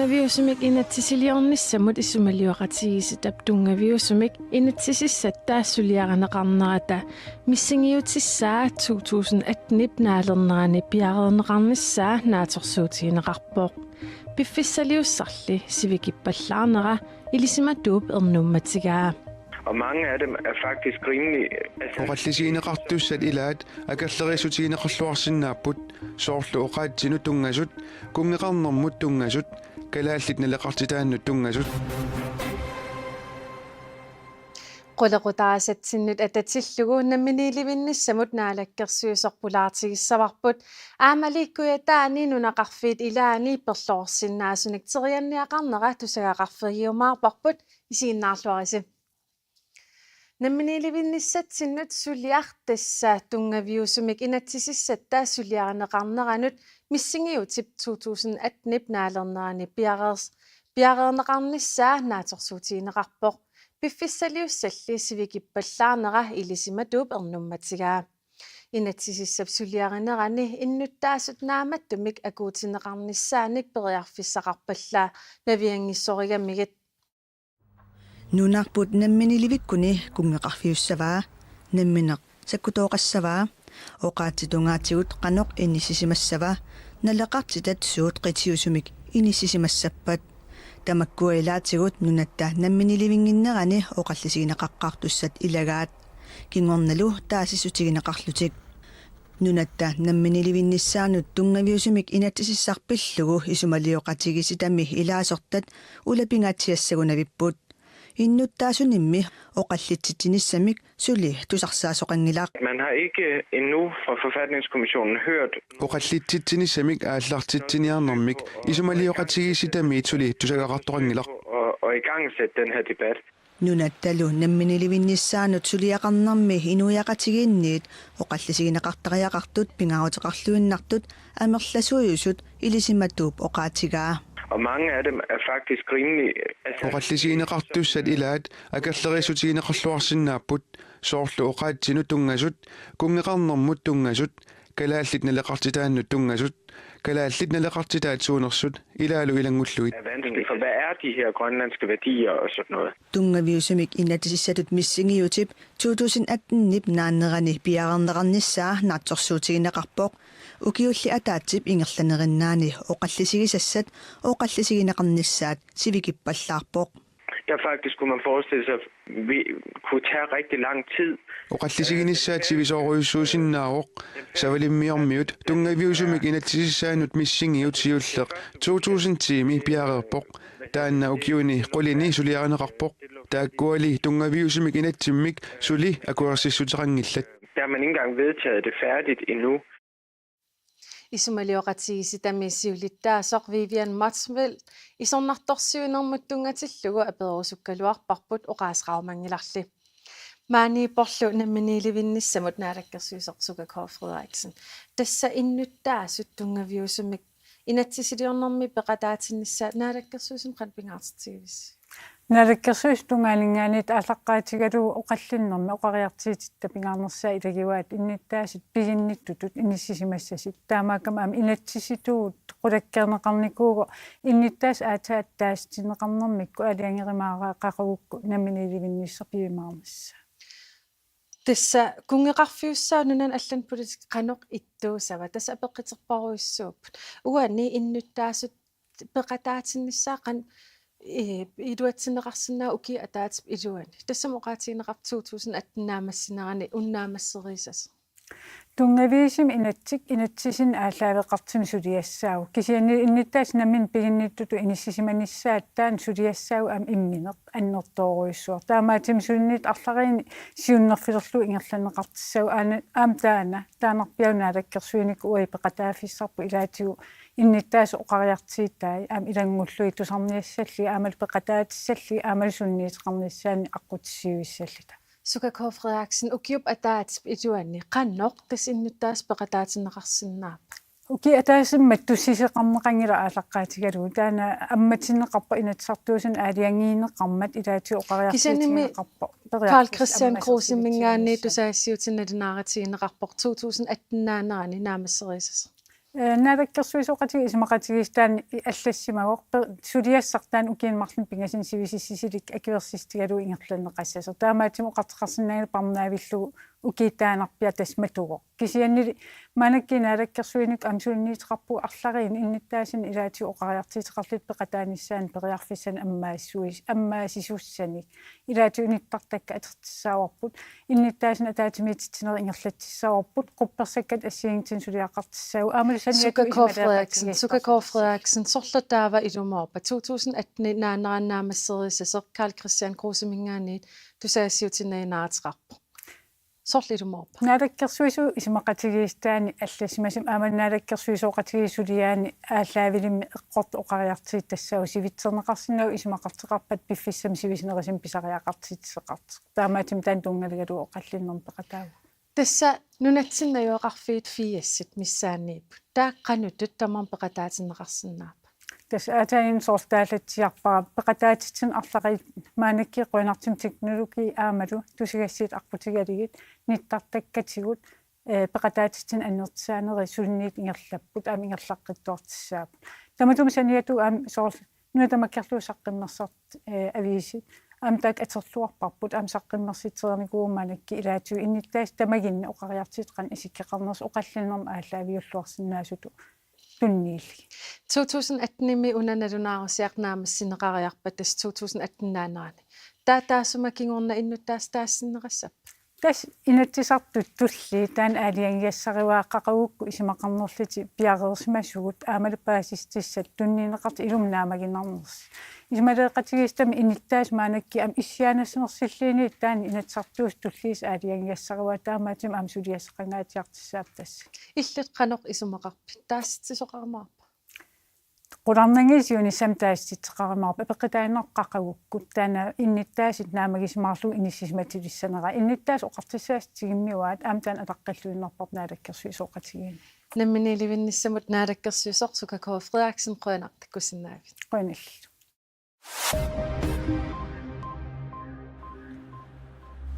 tungaviusumik inatsisiliornissamut issumaliuqatigisitap tungaviusumik inatsisissataassoliaqaneqarnerata missingiutissaa 2018 naalernerani piareerneqarnissaa naatorsuutigineqarpoq piffissaliussarli sivikippallarnera ilisimatuup ernummatigaa. Og mange af dem er faktisk rimelig... Oqallisiineqartussat ilaat akallerisutiineqarluarsinnaaput soorlu oqaatsinu tungasut kungeqarnermut tungasut kalaallit naleqartitaannut tungasut qulaqutaasatsinut atatillugu namminiilivinnissamut naalakkersuusorpulaartigissavarbut aamaliikkuya nunaqarfiit ilaani perloorsinnaasunik terianniaqarnera tusagaqarferiumaarparput isiinnaarluarisi namminiilivinnissatsinut suliartassa tungaviusumik inatsisissattaa suliareneqarneranut missingiutip 2018 naalernerani piareerneqarnissaa naatorsuutigineqarpoq piffissaliussalli sivikippallarnera ilisimatuup ernummatigaa inatsisissap suliarenerani innuttaasut naamattumik akuutineqarnissaanik periarfissaqarpallaa naviangissorigammigit Nunarput namminiilivikkuni kungeqarfiussavaa nammineq sakkutooqassavaa oqaatsitungaatigut qanoq inissisimassavaa naleqartitat suut qitiusumik inissisimassappat tamakkuailaatigut nunatta namminiilivinginnerani oqallisigineqaqqaartussat ilagaat kingornalu taasissutigineqarlutik nunatta namminiilivinnissaanut tungaviusumik inatsisissarpillugu isumaliuqatigisitami ilaasortat ulapingaatsiassagunavipput innuttaasunimmi oqallitsittinissamik suli tusarsaasоqangilaaq Man har ikke endnu fra forfatningskommissionen hørt oqallitsittinissamik aallartitsiniarnermik isumaliuqatigisitami suli tusagaqartoqangilaq og i gang sætte den her debat. nunattalu namminiilivinnissaanut suliaqarnermi inuyaqatigiinniit oqallisigineqartariaqartut pingaruteqarluinnartut amerlasuujusut ilisimatuup oqaatigaa Og mange af dem er faktisk rimelig... oqallisigineqartussat ilaat akallerisutigineqarluarsinnaaput soorlu oqaatsinu tungasut kungeqarnermut tungasut kalaallit naleqartitaannut tungasut kalaallit naleqartitaat suunersut ilaalu ilangulluit er vanskeligt, for hvad er de her grønlandske værdier og sådan noget? tungaviusumik inatsissatut missingiutip 2018 nip naannerani piareerneqarnissaa naatsorsuutigineqarpoq ukiulli ataatsip ingerlanerinnaani oqallisigisassat oqallisigineqarnissaat sivikippallarpoq Ja, faktisk kunne man forestille sig, at vi kunne tage rigtig lang tid. oqallisiginissaat sivisooruyussuusinnaaroq savalimmiormiut tungaviusumik inatsissaanut missingiut siulleq 2000 tiimi piareerpoq taanna ukiuni qulini suliareneqarpoq taakkuali tungaviusumik inatsimmik suli akuersissutaqangillat Der har man ikke engang vedtaget det færdigt endnu. isumaliuqatigisitamissiulittaasoq Vivian Matsvel isornartorsiunermut tungatillugu aperuusukkaluarparput oqaasraumangilarli maani porlu namminiilivinnissamut naalakkersuisortsukakov Frederiksen tassa innuttaasut tungaviusumik inatsisiliornermi peqataatinnissaat naalakkersuisum qalpingaartitigivis nalakkersuistungalingaanit aalaqqaatigalu oqallinnermi oqariartiititta pingaarnersaa ilagiwaat innittaasut piginnittutut inissisimassasit taamaakam am inatsisituut qulakkerneqarnikuugo innittaas aataаттaastineqarnermikku aliangerimaara qaqugukku namminiilivinnisserpiimaarmassa tassa kungeqarfiussaa nunan allan politik qanoq ittuusava tassa apeqqiterparuissuupput uani innuttaasut peqataatinnissaa qan iduatsineqarsinnaa uki ataatip iluani tassam oqaatigineqart 2018 naamassinarani unnaamasserisas tungaviisim inatsisin aalaaveqartimi suliassaagu kisiani innittaas namin piginnittutu inissisimanissaattaan suliassaagu am immineq annertooruissuar taamaatim sulinnit arlariini siunnerfilerlu ingerlaneqartissaagu aam taanarpiaunaalakkersuinik uipeqataafissarpu ilaatigu innittaas oqariartiittaai am ilangullu tusarniassalli aamal peqataatисsalли aamal sunniiteqarnissaani aqutissiuissallita Sukakov Frederiksen ukiup ataatip iluani qannoq tas innuttaas peqataatineqarsinnaap uki ataasimmat tussiseqarneqangila aalaqqaatigalu taana ammatinneqarpa inatsartuusan aaliangiineqqarmat ilaati oqariartiitinneqarpa Carl Christian Krosimmingaani tusaassiutinnalinaaratiguineqarpoq 2018 naanerani naamasserisas наалаккерсуисоқатиги исмақатигистаан аллассимагоқ сулиассартаан укиинмарлун пингасин сивисиссисилик акиверсистигалу ингерланеқассасер таамаатиму қартеқарсинаани парнаавиллугу укиитаанарпиа тасматуго кисианнили манакки наалаккерсуиник амсуунниитеқарпу арлариин инниттаасин илаати оқариартиитеқарлит пеқатааниссаан периарфиссан аммаасисуссаник илаати униттартакка атертиссааварпут инниттаасин атаатимиититсинери ингерлатиссааварпут қупперсаккат ассиингтин сулиақартиссаагу Sukkerkåre Frederiksen, sorlataava ilumorpa 2018 naaneraannaamasseriissaseq Carl Christian Krosemingaaniit tusaasiutinnainaatiqarpu. Sorlilumorpa. Naалаккерсуису исмақатигиистаани алласимасим наалаккерсуисооқатигисулиаани ааллаавилимми эққорт оқариартиит тассау сивитсернеқарсинау исмақартеқарпат пиффиссам сивиснерисим писариақартиитсеқарт таамаатим таан тунгалигалу оқаллиннерм пеқатаава Tassa nunatsinnajuaqarfiit fiassit missaanniippu. Taaqqanutut tamam peqataatineqarsinnaapa. тас атаин сортаалатсиарпара пеқатаатитсин арлақи маанакки қуинартим технологи аамалу тусигассиит арпутигалигит ниттартаккатигут пеқатаатитсин аннертсаанери сулниит ингерлаппут аами ингерлаққиттуартиссаап таматум саниату аам соор нуатамаккерлуусаққиммерсарт авиисит амтак атерлуарпарпут аам саққиммерситсерникуумаанакки илаату инниттаас тамагинни оқариартиитқан исиккеқарнерс оқаллиннерм ааллаавиуллуарсинаасуту тунниилли 2018-imi unanalunaarsiaqnaamassineqariarpat tas 2018-naanaani taataassumakingorna innuttaas taassinneqassappa тас инатсисартут тулли таан аалиангиассаривааққақагукку исимақарнерлити пиареерсимассугут аамалапаасистиссат тунниинеқарт илумнаамагинарнерс исмалеэқатигистами иниттаас маанакки ам иссианассинерсиллиини таани инатсартуус туллиис аалиангиассариваа таамаатим аам сулиассақангаатиартиссаап тасса иллут qanoq isumaqarpi taassisoqarmaarpa qulарнангисиуни самтаасситеқаримаарпа пеқитаанеққақагуккут таана инниттаасит наамагисмаарлу иниссисматилиссанера инниттаас оқартиссаастигиммиуаат аамтаан атаққаллуиннарпарп наалаккерсуисооқатигиин намминиливиннissamut naалаккерсуисоқ Sukkerkåre Frederiksen qoinartakkussinnaavit qoinallu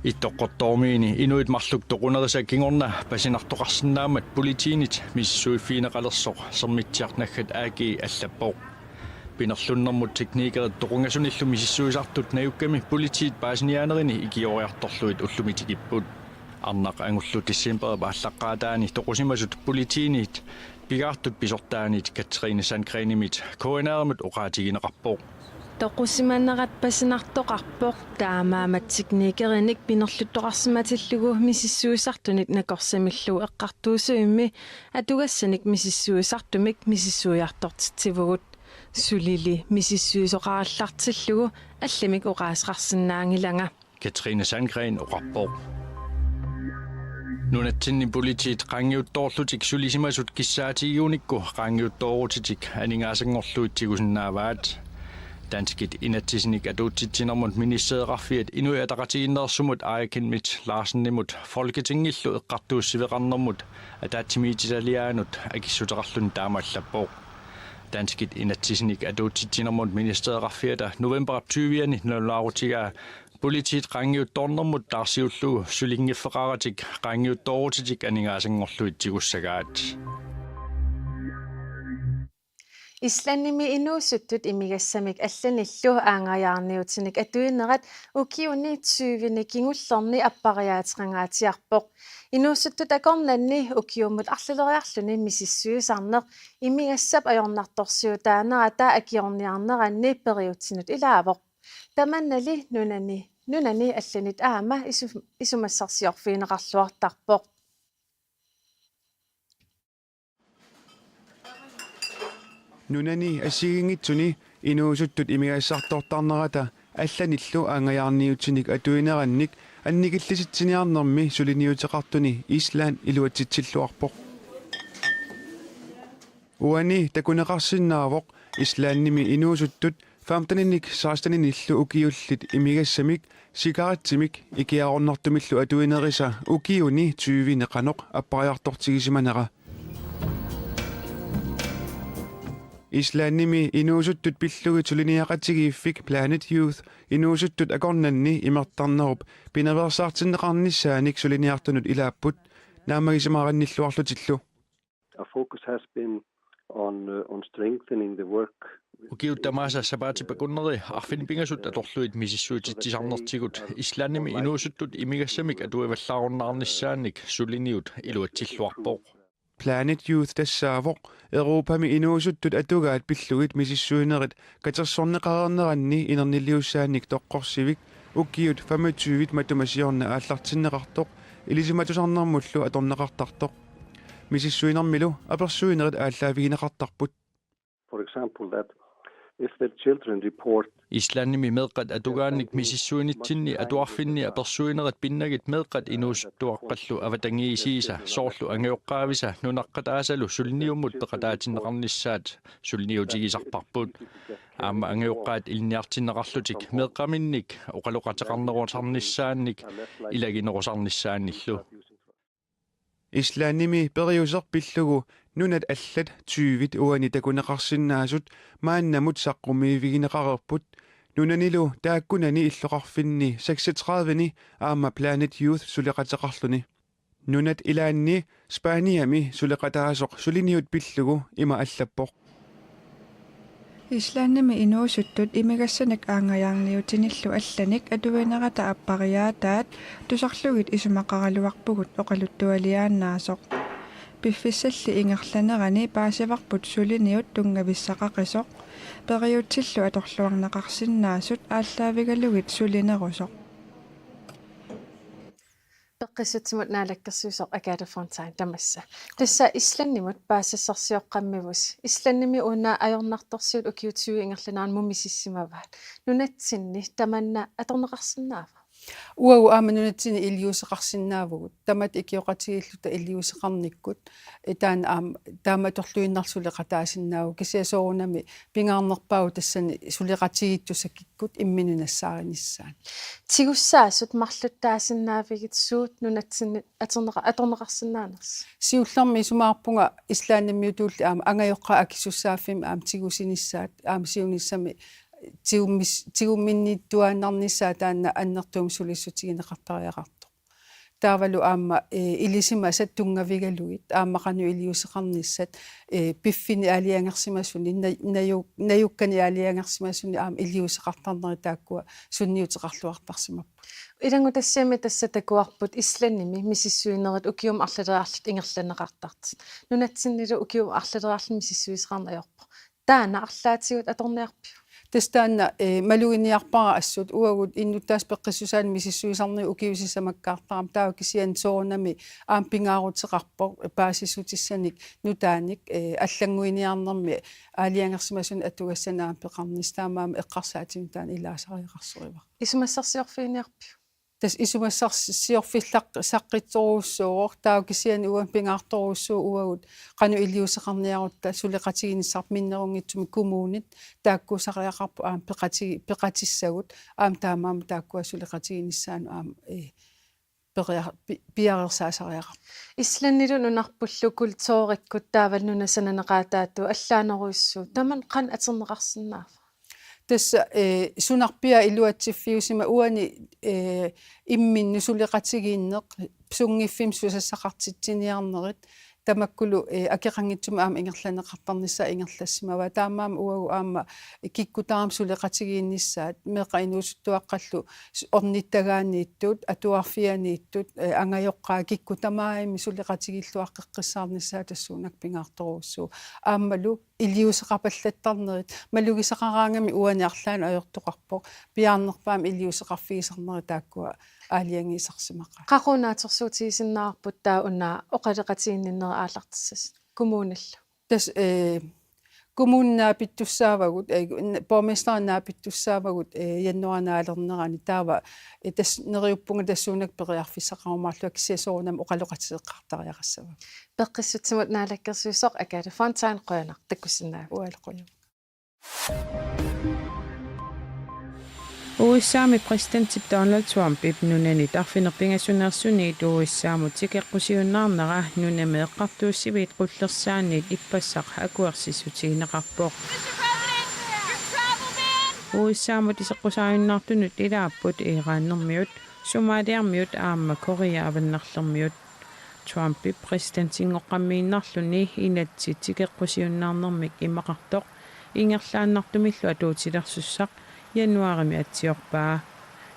Итоққортоормиини инуит марлук тоқунерисаа кингорна пасинартоқарсинаамат политиинит миссуиффиинеқалерсоқ сермитсиарнаггат ааги аллаппоқ пинерлуннэрмут техникерит тоқунгасуниллу мисиссуисартут наюкками политиит паасиниаанерини икиориарторлуит уллумитикиппут арнақ ангуллу диссембер бааллаққаатаани тоқусимасут политиинит пигаартут писортаанит Katrine Sandgrenemit коинаарамут оқаатигинеқарпоқ тоқусиманнерат пасинартоқарпоқ таамааматсикникериник пинерлуттоқарсиматиллугу мисиссуисартунит накорсамиллу эққартуусуимми атугассаник мисиссуисартумик мисиссуиартортитсивгут сулили мисиссуисоқараллартиллугу алламик оқаасеқарсинаангиланга Katrine Sandgren оқарпоқ нунатсинни политиит қангиутторлутик сулисимасут киссаатигиуникку қангиутторутитик анингаасангорлуутсигусиннааваат Danskit inatsisnik aduutsitsinermut ministeraqarfiat inuiataqatiginnersumut aakinmit Larsen-nimut folketingillu eqqartuussiveqarnermut ataatsimiitisaliaanut akissuteqarlun taamallappoq Danskit inatsisnik aduutsitsinermut ministeraqarfiata november 20 nullarutigaa politiit qangiuttornermut taarsiullugu sulingiffeqaratik qangiuttorutitik aningaasangorluitsigussagaat Islannimi inuusuttut imigassamik allanillu aangariarniutinik atuinnerat ukiuni 20 kingullerni appariaatiqangaatiarpoq inuusuttut akornanni ukiummut arluleriarluni misissuisarneq imigassap ajornartorsiutaanerata akiorniarneranni periutsinut ilaavoq tamannali nunani allanit aama isumassarsiorfiineqarluartarpoq Nunani assiginngitsuni inuusuttut imigassartortarnerata алланиллу аангаяарниутсиник атуинеранник анникиллиситсиниарнерми сулиниутеқартуни Исланд илуатситсиллуарпоқ уани такунеқарсинаавоқ Исландними инуусуттут 15-ник 16-ниллу укиуллит имигассамик сигаратсимик икиарорнартумиллу атуинериса укиуни 20-неқаноқ аппариартортигисиманера Исландними инуусуттут пиллугит сулиниақатигииффик Planet Youth инуусуттут акорнанни имертарнеруп пиневерсаартиннеқарниссааник сулиниартунут илааппут наамагисимааранниллуарлутиллу focus has been on strengthening the work. Ukiuttamaasa sapaati pakunneri arfinipingasut atorluit misissuutitsisarnertigut islaannimi inuusuttut imigassamik atuivallаарunnaarnissaannik suliniut iluatsilluarpoq. Planet Youth tassaavoq Europami inuusuttut atugaat pillugit misissuinerit katersorneqarerneranni inerniuussaannik toqqorsivik ukkiut 25 matumasiorna aallartinneqartoq ilisimatusarnermullu atorneqartartoq misissuinermilu apersuinerit aalлааvigineqartarput. For example, that if the children report Islaannimi meeqqat atugaannik misissuinitsinni atuarfinni apersuinerat pinnagit meeqqat inuusuttuaqqallu avatangiisiisa soorlu angeoqqaavisa nunaqqataasalu sulniummut peqataatinneqarnissaat sulniutigisarparput aamma angeoqqaat ilniartinneqarlutik meeqqaminnik oqaloqateqarneruasarnissaannik ilaginerusarnissaannillu. Islaannimi periuserpillugu nunat allat 20 uani takuneqarsinnaasut maannamut saqqummiivigineqarerput nunanilu taakkunani illoqarfinni 36ni aamma Planet Youth suleqateqarluni nunat ilaanni Spaniami suleqataasoq suliniut pillugu ima allappoq. Islaannimi inuusuttut imigassanak aangayarniutinillu allanik atuvinerata appariaataat tusarlugit isumaqaraluarpugut oqaluttualiaannaasoq piffissalli ingerlanerani paasivarput suliniut tungavissaqaqisoq periutsillu atorluarnaqarsinnaasut aalлааvigalugit sulinerusoq. Peqqissutsimut naalakkersuusoq akaataforntain tamassa tassa islannimut paasassarsioqqammivus islannimi uunaa ajornartorsiut ukiutsiu ingerlanaan mumisissimavat nunatsinni tamanna atorneqarsinnaava Uau aamanunatsin iliuseqarsinnaavugut tamat ikioqatigilluta iliuseqarnikkut taan taamatorluinnarsuleqataasinnaavu kisiasoorunami pingaarnerpaagu tassani suleqatigittusakikkut imminunassaarnissaan tigussaasut marluttaasinnaavigit suut nunatsinni atorneqarsinnaaners siullarmi sumaarpunga islaannamiutuulli aama angajoqqa akisussaaffimi tigusinissaat siunissami tiguminniittuaannarnissaa taanna annertuum sulissutigineqartariaqartoq taavalu aamma ilisima sattungavigallugit aammaqanu iliuseqarnissat piffini aaliangersimassuni najukkani aaliangersimassuni aama iliuseqartarneri taakkua sunniuteqarluartarsimappu ilangu tassiami tassa takuarput islannimi misissuinerit ukium arlateriarlut ingerlaneqartartit nunatsinnilu ukium arlateriarlut misissuisqarnajorpo taana arlaatigut atorniarpiu tastaanna maluginiarpara assut uagut innuttaas peqqissusaan misissuisarni ukiusissamakkaartaram taakisian soornami aam pingaaruteqarpoq paasissutissanik nutaanik аллангуиниарнэрми аалиангерсимасун аттугассанаам пеқарнис таамаама эққарсаатим таан илаасариақарсуива исумассарсиорфиниарпиу тас исумассарсиорфиллақ саққитсоруссуоқ таакисиан уан пингаарторуссуу уагут қану илиусеқарниарутта сулеқатигиниссарп миннерунгитсуми коммуунит тааккусариақарпу аам пеқатиссагут аам таамаама тааккуа сулеқатигиниссаану аам пиарерсаасариақарпу исланнилу нунарпуллу культууриккут таавалнуна сананеқаатаатту аллаанеруиссуу таман қан атернеқарсинаава тасса сунарпиа илуатсиффиусима уани имминну сулеқатигииннеқ сунгиффим сусассақартитсиниарнерит тамаккулу акеқангитсума аама ингерланеқартарнissaа ингерлассимава таамаама уагу аама киккутаарам сулеқатигииннissaат меқа инуусуттуаққаллу орниттагааннииттут атуарфианииттут ангайоққаа киккутамааими сулеқатигиллуаққеққиссаарнissaа тассуунак пингаарторуссуу ааммалу илиусеқарпаллаттарнерит малугисақараангами уаниарлаана ajortoqarpoq piarnerpaam iliuseqarfigisarneri taakkua аалиангисарсимаqa qaqunaatersuutigisinnaarput taa unaa oqaleqatiginneri aallartissas kommunallu тас коммуннаапиттуссаавагут борместарнаапиттуссаавагут яннуанаалернерани таава тас нериуппунга тассуунак периарфиссақарумаарлуа киссиасоорунам оқалоқатисеққартариақассава пеққиссутсимут наалаккерсуисоқ акаали фонтайн қойнақ таккуссинаа уалқону Uussaami presidentti Donald Trump ibnunani tarfinerpingassuneersunniit uussaamut tikeqqusiunnaarnera nunameeqqartuussiviit qullersaanniit ippassaq akuersissutigineqarpoq uussaamut iseqqusaayunnaartunut ilaapput iiraannermiut sumaaliarmiut aamma Korea avannerlermiut Trumpi presidentingoqqammiinnarluni inatsit tikeqqusiunnaarnermik imaqartoq ingerlaannartumillu atuutilersussaq januarimi atsiorpaa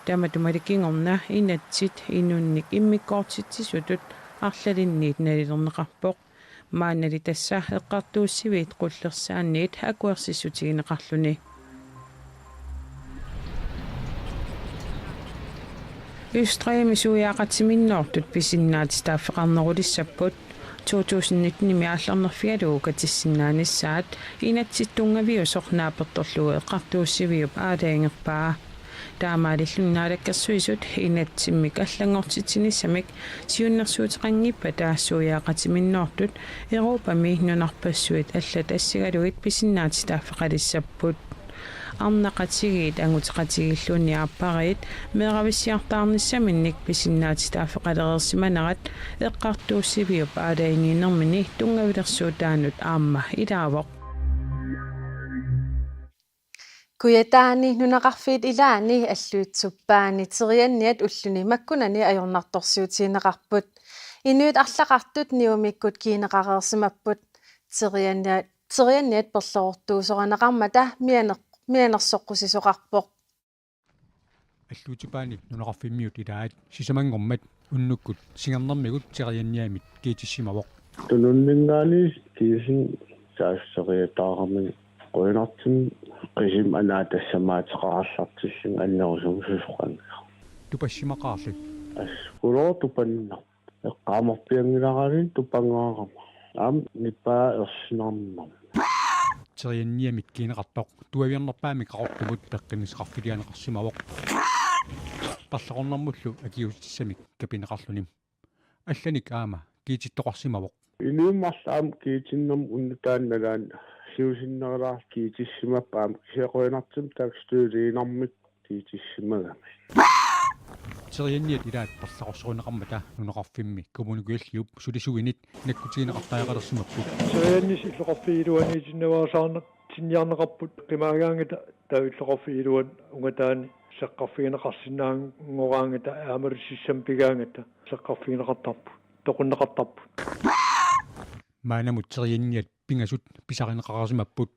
tamatumalikingorna inatsit inunnik immikkoortitsisutut арлалинниит налилернеқарпоқ маанали тассаа эққартууссивиит қуллерсаанниит акуерсиссутигинеқарлуни Østreme sujaaqatiminnoortut pisinnaati taaffeqarnerulissapпут 2019 miaallarnerfialuuka tissinnaanissaat inatsittungaviusornaapertorlugu eqqartuussiviup aalaingerpaa таамаалиллуннаалаккерсуисут инатсиммик аллангортитсинисsamик сиуннэрсуутеқангиппа таассуяақатиминноортут Европами нунарпассуит аллат ассигалугит писиннаати тааффеқалиссаппут арнақатигиит ангутеқатигиллуни арпариит меэрависсиартаарниссаминник писиннаати тааффеқалереерсиманерат эққартууссивиуп аалаингинермини тунгавилерсуутаанут аама илаавоқ Kuyataani nunaqarfiit ilaani alluutsuppaani terianniat ulluni makkunani ajornartorsiutiineqarput inuit arlaqartut niumikkut kiineqareersimapput terianniat perlortuusoranaqarmata mianersoqqusisoqarpoq аллуутипаани нунақарфиммиут илаат сисамангормат уннуккут сингернэрмигут terianniamit kiitissimawoq тунуннингаани кисин саассериатаарами qoinartum qisum anaatassamaatiqarallartissin annerusumsusqan тупассимақарли аскулоо тупанна эққааморпиангилараалин тупангаарама аам ниппаа ерсинарнам terianniamit kiineqartoq туавиарнерпаами қарортумут пеққинисеқарфилианеқарсимавоқ парлақорнэрмуллу акиустиссамик капинеқарлуним алланик аама киититтоқарсимавоқ илиуммарлаам киитиннэрм уннутаанналаан сиусиннералаар киитиссимаппаам кисеқоинартум такстуулиинармик киитиссимагами terianniat ilaat парлақорсорунеқармата нунеқарфимми коммуникуаллиуп сулисуинит наккутигинеқартаақалерсимаппут teriannis иллоқарфигилуаниитиннаваасаарнақ тинниарнеқарпут қимаагаангата тавиллоқарфигилуан унгатаани сеққарфигинеқарсинаан ngораангата аамалиссам пигаангата сеққарфигинеқартарпут тоқуннеқартарпут маанамут terianniat пингасут писаринеқарсимаппут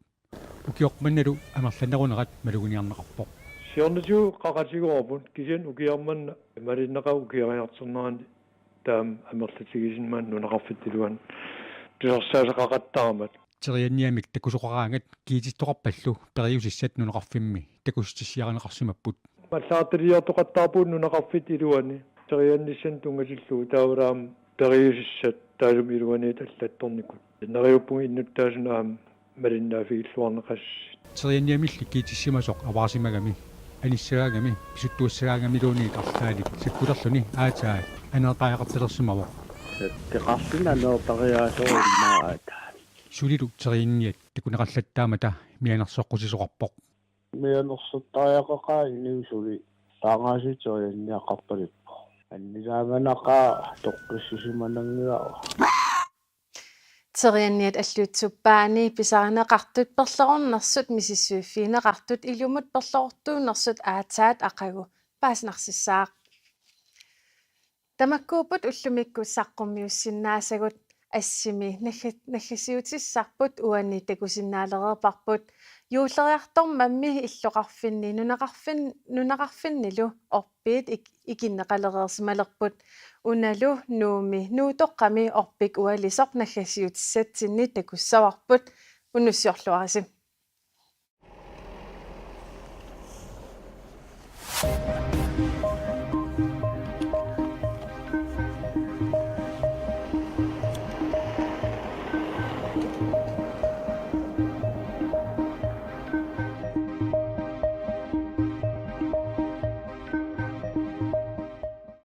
укиорпанналу амерланерунерат малугуниарнеқарпоқ сиорнатиу қақатигуарпут кисиан укиарманна малиннеқа укиариартернерани таам амерлатигисинмаан нунеқарфиттилуан тусерсаасеқақаттарамат terianniamik такусоқараангат киититтоқарпаллу периусиссат нунеқарфимми такустиссиаринеқарсимаппут маллаатилиортоқаттаарпуут нунеқарфит илуани teriannisсан тунгасиллуу таавраам периусиссат таалум илуаниит аллатторникут нариуппуги иннуттаасунаам малиннаафигиллуарнеқас terianniamilli kiitissimasoq аваарсимагами аниссаагами писуттуассаагами луунигит арлаалик сиккулерлуни аатаа анеқаақартелерсимавоқ теқарсина неортариаасоорнааат сулилу terianniat такунеқаллаттаамата мианерсоққусисоқарпоқ мианерсоттариақақаа инниусули таангаасу terianniақарпалиппо аннисааманақаа тоққиссисиманангиаа terianniat alluutsuppaani pisarineqartut perlorunnersut misissuuffiineqartut ilumut perlortuunnersut aataat aqagu paasnarsisaaq tamakkuuput ullumikku saqqummiussinaasagut assimi naggasiutissarput uanni takusinnaalererparput юуллериартормамми иллоқарфинни нунеқарфиннилу орпиит икиннеқалереерсималерпут уналу нууми нуутоққами орпик уалисоқ наггасиутиссатсинни такуссаварпут унуссиорлуарисим